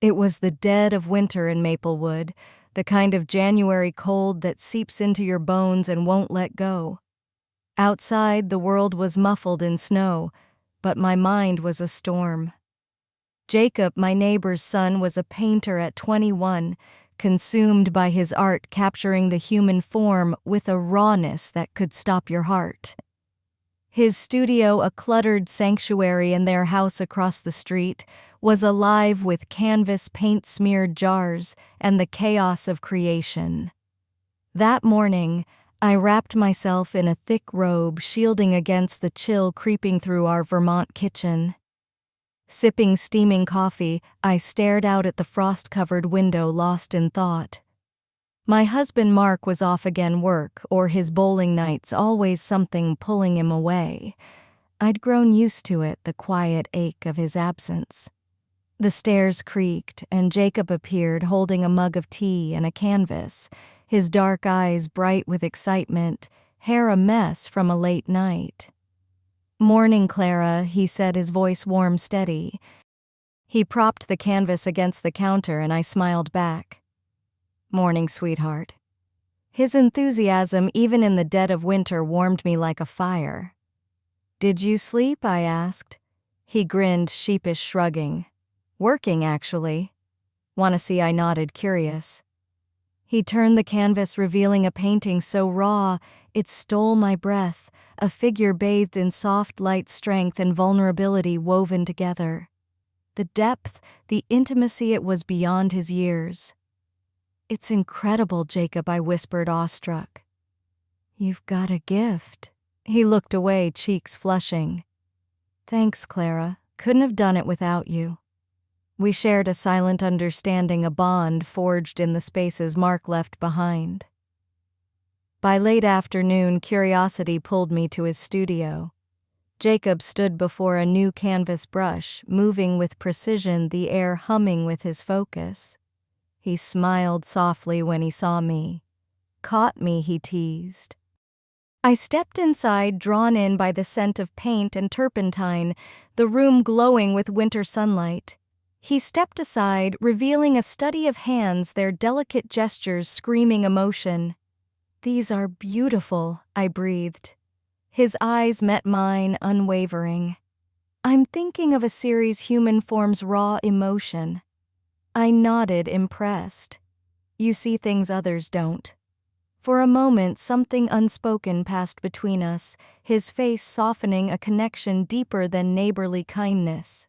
It was the dead of winter in Maplewood, the kind of January cold that seeps into your bones and won't let go. Outside, the world was muffled in snow, but my mind was a storm. Jacob, my neighbor's son, was a painter at 21, consumed by his art capturing the human form with a rawness that could stop your heart. His studio, a cluttered sanctuary in their house across the street, was alive with canvas paint-smeared jars and the chaos of creation. That morning, I wrapped myself in a thick robe, shielding against the chill creeping through our Vermont kitchen. Sipping steaming coffee, I stared out at the frost-covered window, lost in thought. My husband Mark was off again, work or his bowling nights, always something pulling him away. I'd grown used to it, the quiet ache of his absence. The stairs creaked, and Jacob appeared holding a mug of tea and a canvas, his dark eyes bright with excitement, hair a mess from a late night. "Morning, Clara," he said, his voice warm, steady. He propped the canvas against the counter, and I smiled back. "Morning, sweetheart." His enthusiasm, even in the dead of winter, warmed me like a fire. "Did you sleep?" I asked. He grinned, sheepish, shrugging. "Working, actually." "Want to see?" I nodded, curious. He turned the canvas, revealing a painting so raw it stole my breath, a figure bathed in soft light, strength and vulnerability woven together. The depth, the intimacy, it was beyond his years. "It's incredible, Jacob," I whispered, awestruck. "You've got a gift." He looked away, cheeks flushing. "Thanks, Clara. Couldn't have done it without you." We shared a silent understanding, a bond forged in the spaces Mark left behind. By late afternoon, curiosity pulled me to his studio. Jacob stood before a new canvas brush, moving with precision, the air humming with his focus. He smiled softly when he saw me. "Caught me," he teased. I stepped inside, drawn in by the scent of paint and turpentine, the room glowing with winter sunlight. He stepped aside, revealing a study of hands, their delicate gestures screaming emotion. "These are beautiful," I breathed. His eyes met mine, unwavering. "I'm thinking of a series human forms raw emotion." I nodded, impressed. "You see things others don't." For a moment, something unspoken passed between us, his face softening, a connection deeper than neighborly kindness.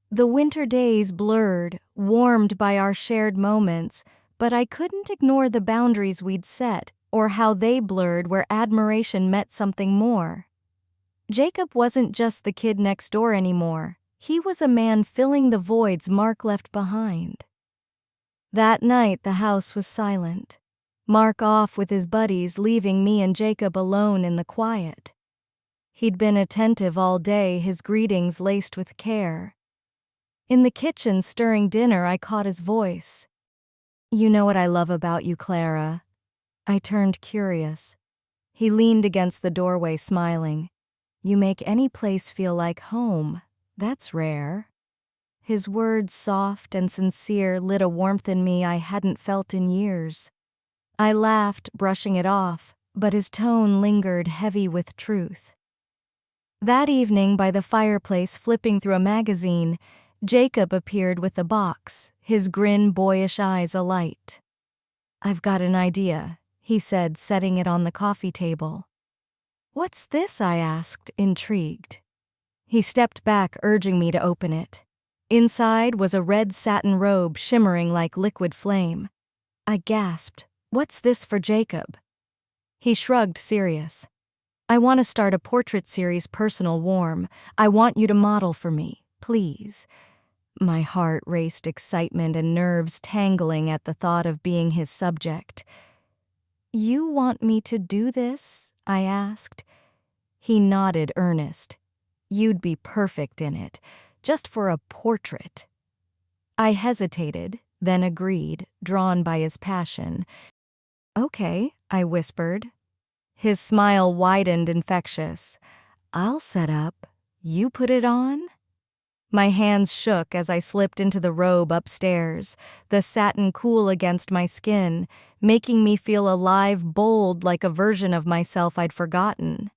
The winter days blurred, warmed by our shared moments, but I couldn't ignore the boundaries we'd set, or how they blurred where admiration met something more. Jacob wasn't just the kid next door anymore. He was a man filling the voids Mark left behind. That night, the house was silent. Mark off with his buddies, leaving me and Jacob alone in the quiet. He'd been attentive all day, his greetings laced with care. In the kitchen, stirring dinner, I caught his voice. "You know what I love about you, Clara?" I turned, curious. He leaned against the doorway, smiling. "You make any place feel like home. That's rare." His words, soft and sincere, lit a warmth in me I hadn't felt in years. I laughed, brushing it off, but his tone lingered, heavy with truth. That evening, by the fireplace, flipping through a magazine, Jacob appeared with a box, his grin, boyish eyes alight. "I've got an idea," he said, setting it on the coffee table. "What's this?" I asked, intrigued. He stepped back, urging me to open it. Inside was a red satin robe shimmering like liquid flame. I gasped, "What's this for Jacob?" He shrugged, serious. "I want to start a portrait series, personal, warm. I want you to model for me, please." My heart raced, excitement and nerves tangling at the thought of being his subject. "You want me to do this?" I asked. He nodded, earnest. "You'd be perfect in it, just for a portrait." I hesitated, then agreed, drawn by his passion. "Okay," I whispered. His smile widened, infectious. "I'll set up. You put it on?" My hands shook as I slipped into the robe upstairs, the satin cool against my skin, making me feel alive, bold, like a version of myself I'd forgotten.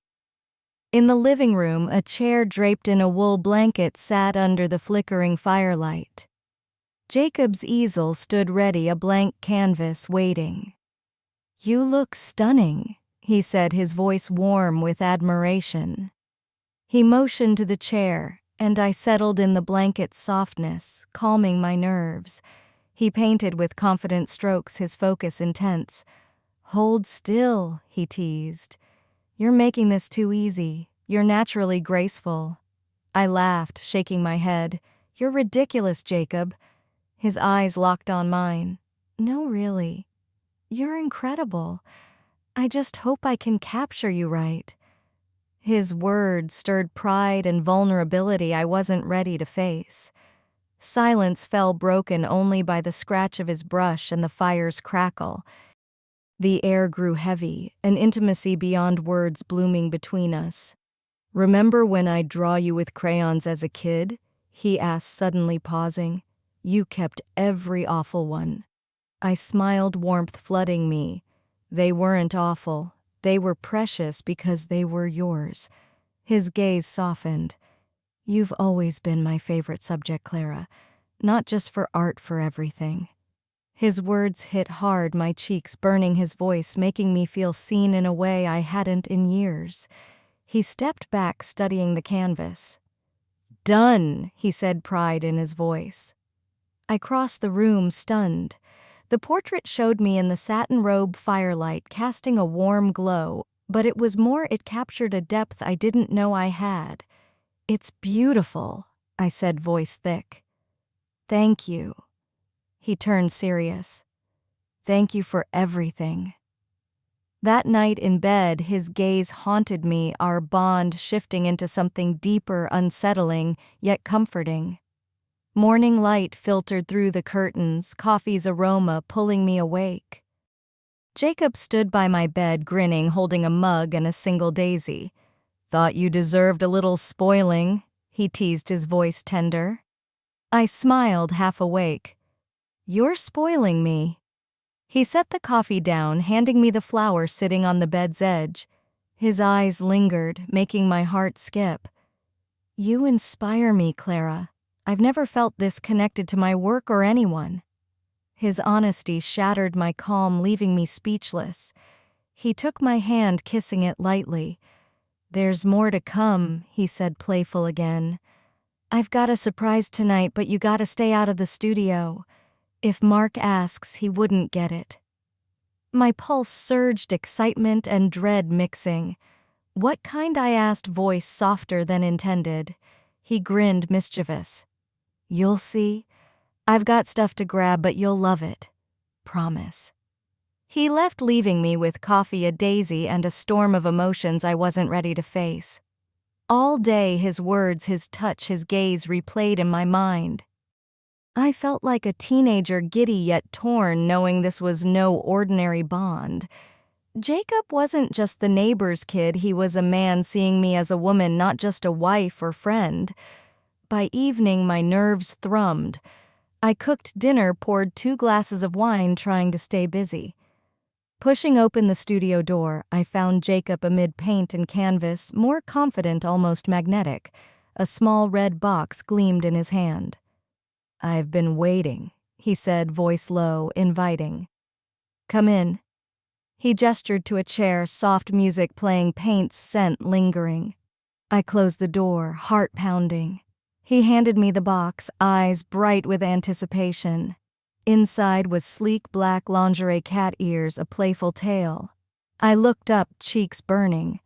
In the living room, a chair draped in a wool blanket sat under the flickering firelight. Jacob's easel stood ready, a blank canvas waiting. "You look stunning," he said, his voice warm with admiration. He motioned to the chair, and I settled in the blanket's softness, calming my nerves. He painted with confident strokes, his focus intense. "Hold still," he teased. "You're making this too easy. You're naturally graceful." I laughed, shaking my head. "You're ridiculous, Jacob." His eyes locked on mine. "No, really. You're incredible. I just hope I can capture you right." His words stirred pride and vulnerability I wasn't ready to face. Silence fell, broken only by the scratch of his brush and the fire's crackle. The air grew heavy, an intimacy beyond words blooming between us. "Remember when I'd draw you with crayons as a kid?" he asked, suddenly pausing. "You kept every awful one." I smiled, warmth flooding me. "They weren't awful. They were precious because they were yours." His gaze softened. "You've always been my favorite subject, Clara. Not just for art, for everything." His words hit hard, my cheeks burning, his voice making me feel seen in a way I hadn't in years. He stepped back, studying the canvas. "Done," he said, pride in his voice. I crossed the room, stunned. The portrait showed me in the satin robe firelight, casting a warm glow, but it was more, it captured a depth I didn't know I had. "It's beautiful," I said, voice thick. "Thank you." He turned serious. "Thank you for everything." That night in bed, his gaze haunted me, our bond shifting into something deeper, unsettling, yet comforting. Morning light filtered through the curtains, coffee's aroma pulling me awake. Jacob stood by my bed, grinning, holding a mug and a single daisy. "Thought you deserved a little spoiling," he teased, his voice tender. I smiled, half awake. "You're spoiling me." He set the coffee down, handing me the flower sitting on the bed's edge. His eyes lingered, making my heart skip. "You inspire me, Clara. I've never felt this connected to my work or anyone." His honesty shattered my calm, leaving me speechless. He took my hand, kissing it lightly. "There's more to come," he said, playful again. "I've got a surprise tonight, but you gotta stay out of the studio. If Mark asks, he wouldn't get it." My pulse surged, excitement and dread mixing. "What kind?" I asked, voice softer than intended. He grinned, mischievous. "You'll see. I've got stuff to grab, but you'll love it. Promise." He left, leaving me with coffee, a daisy, and a storm of emotions I wasn't ready to face. All day, his words, his touch, his gaze replayed in my mind. I felt like a teenager, giddy yet torn, knowing this was no ordinary bond. Jacob wasn't just the neighbor's kid, he was a man seeing me as a woman, not just a wife or friend. By evening, my nerves thrummed. I cooked dinner, poured 2 glasses of wine, trying to stay busy. Pushing open the studio door, I found Jacob amid paint and canvas, more confident, almost magnetic. A small red box gleamed in his hand. "I've been waiting," he said, voice low, inviting. "Come in." He gestured to a chair, soft music playing, paint's scent lingering. I closed the door, heart pounding. He handed me the box, eyes bright with anticipation. Inside was sleek black lingerie, cat ears, a playful tail. I looked up, cheeks burning.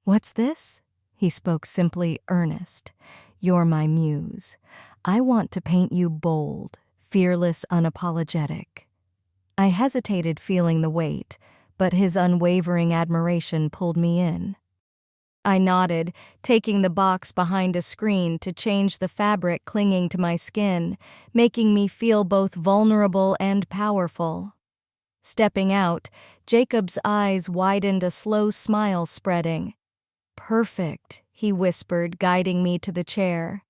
"What's this?" He spoke simply, earnest. "You're my muse. I want to paint you bold, fearless, unapologetic." I hesitated, feeling the weight, but his unwavering admiration pulled me in. I nodded, taking the box behind a screen to change the fabric clinging to my skin, making me feel both vulnerable and powerful. Stepping out, Jacob's eyes widened, a slow smile spreading. "Perfect," he whispered, guiding me to the chair.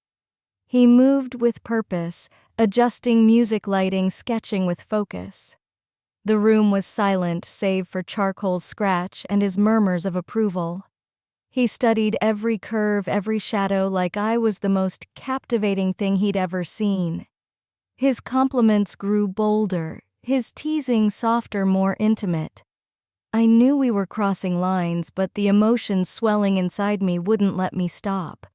He moved with purpose, adjusting music lighting, sketching with focus. The room was silent save for charcoal's scratch and his murmurs of approval. He studied every curve, every shadow like I was the most captivating thing he'd ever seen. His compliments grew bolder, his teasing softer, more intimate. I knew we were crossing lines, but the emotions swelling inside me wouldn't let me stop.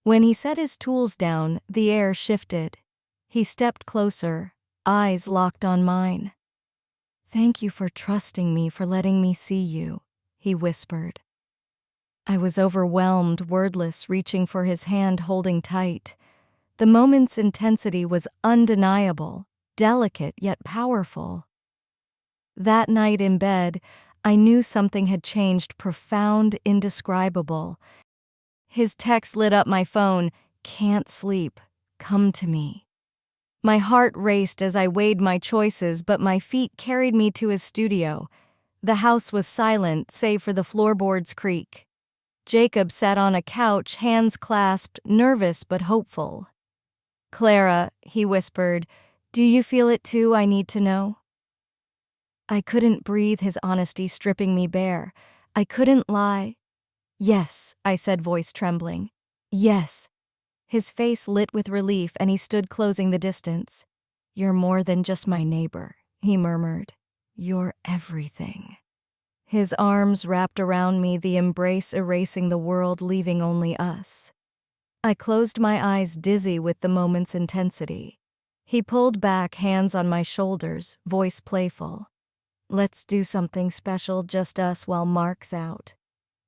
When he set his tools down, the air shifted. He stepped closer, eyes locked on mine. "Thank you for trusting me, for letting me see you," he whispered. I was overwhelmed, wordless, reaching for his hand, holding tight. The moment's intensity was undeniable, delicate yet powerful. That night in bed, I knew something had changed, profound, indescribable. His text lit up my phone, "Can't sleep, come to me." My heart raced as I weighed my choices, but my feet carried me to his studio. The house was silent, save for the floorboards creak. Jacob sat on a couch, hands clasped, nervous but hopeful. "Clara," he whispered, "do you feel it too? I need to know." I couldn't breathe, his honesty stripping me bare. I couldn't lie. "Yes," I said, voice trembling. "Yes." His face lit with relief, and he stood closing the distance. "You're more than just my neighbor," he murmured. "You're everything." His arms wrapped around me, the embrace erasing the world, leaving only us. I closed my eyes, dizzy with the moment's intensity. He pulled back, hands on my shoulders, voice playful. "Let's do something special, just us while Mark's out."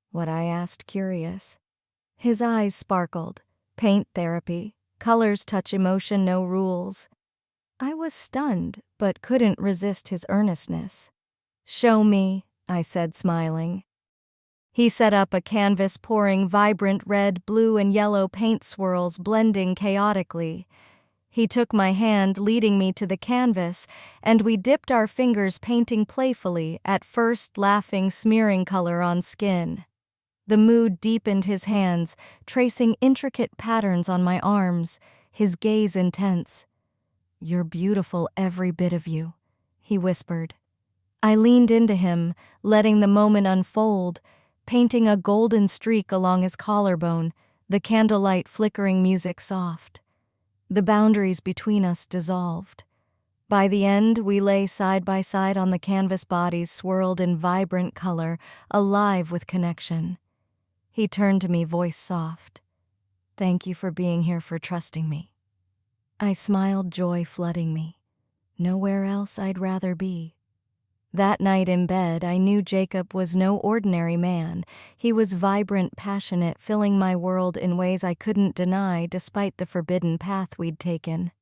What I asked, curious. His eyes sparkled. Paint therapy. Colors touch emotion, no rules. I was stunned, but couldn't resist his earnestness. "Show me," I said, smiling. He set up a canvas, pouring vibrant red, blue, and yellow paint swirls, blending chaotically. He took my hand, leading me to the canvas, and we dipped our fingers, painting playfully, at first laughing, smearing color on skin. The mood deepened, his hands, tracing intricate patterns on my arms, his gaze intense. "You're beautiful, every bit of you," he whispered. I leaned into him, letting the moment unfold, painting a golden streak along his collarbone, the candlelight flickering, music soft. The boundaries between us dissolved. By the end, we lay side by side on the canvas, bodies swirled in vibrant color, alive with connection. He turned to me, voice soft. "Thank you for being here, for trusting me." I smiled, joy flooding me. Nowhere else I'd rather be. That night in bed, I knew Jacob was no ordinary man. He was vibrant, passionate, filling my world in ways I couldn't deny despite the forbidden path we'd taken.